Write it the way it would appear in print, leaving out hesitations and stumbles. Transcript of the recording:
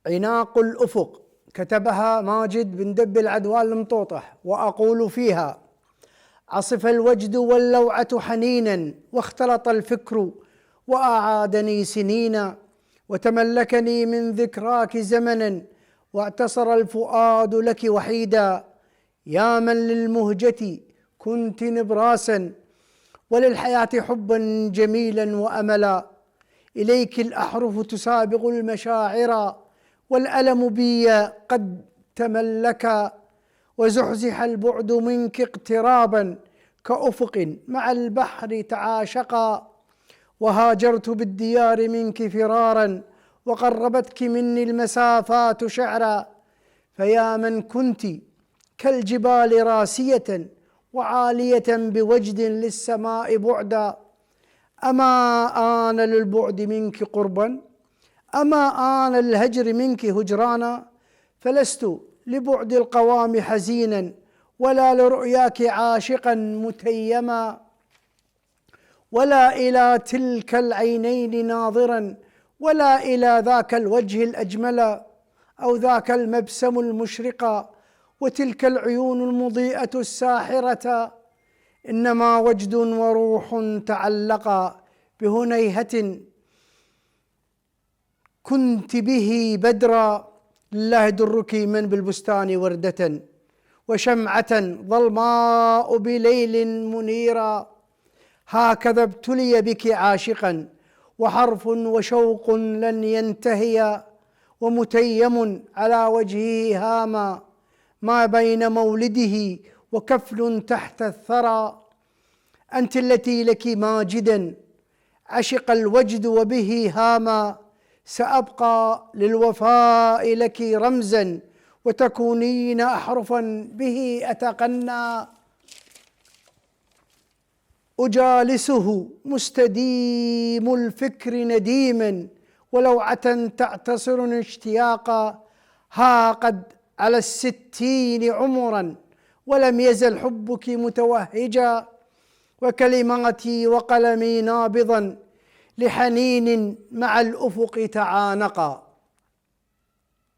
عناق الأفق، كتبها ماجد بن دب العدوان المطوطح، وأقول فيها: عصف الوجد واللوعة حنينا، واختلط الفكر وأعادني سنينا، وتملكني من ذكراك زمنا، واعتصر الفؤاد لك وحيدا. يا من للمهجة كنت نبراسا، وللحياة حبا جميلا وأملا. إليك الأحرف تسابق المشاعر، والألم بي قد تملكا، وزحزح البعد منك اقترابا، كأفق مع البحر تعاشقا. وهاجرت بالديار منك فرارا، وقربتك مني المسافات شعرا. فيا من كنت كالجبال راسية، وعالية بوجد للسماء بعدا. أما آن للبعد منك قربا، أما آن الهجر منك هجرانا. فلست لبعد القوام حزينا، ولا لرؤياك عاشقا متيما، ولا إلى تلك العينين ناظرا، ولا إلى ذاك الوجه الأجمل، أو ذاك المبسم المشرق، وتلك العيون المضيئة الساحرة. إنما وجد وروح تعلقا بهنيهة كنت به بدرا. لله درك من بالبستان وردة، وشمعة ظلماء بليل منيرا. هكذا ابتلي بك عاشقا، وحرف وشوق لن ينتهيا، ومتيم على وجهه هاما، ما بين مولده وكفل تحت الثرى. أنت التي لك ماجدا عشق الوجد وبه هاما، سأبقى للوفاء لك رمزا، وتكونين أحرفا به أتقنى. أجالسه مستديم الفكر نديما، ولوعة تعتصرني اشتياقا. ها قد على 60 عمرا، ولم يزل حبك متوهجا، وكلماتي وقلمي نابضا لحنين مع الأفق تعانقا.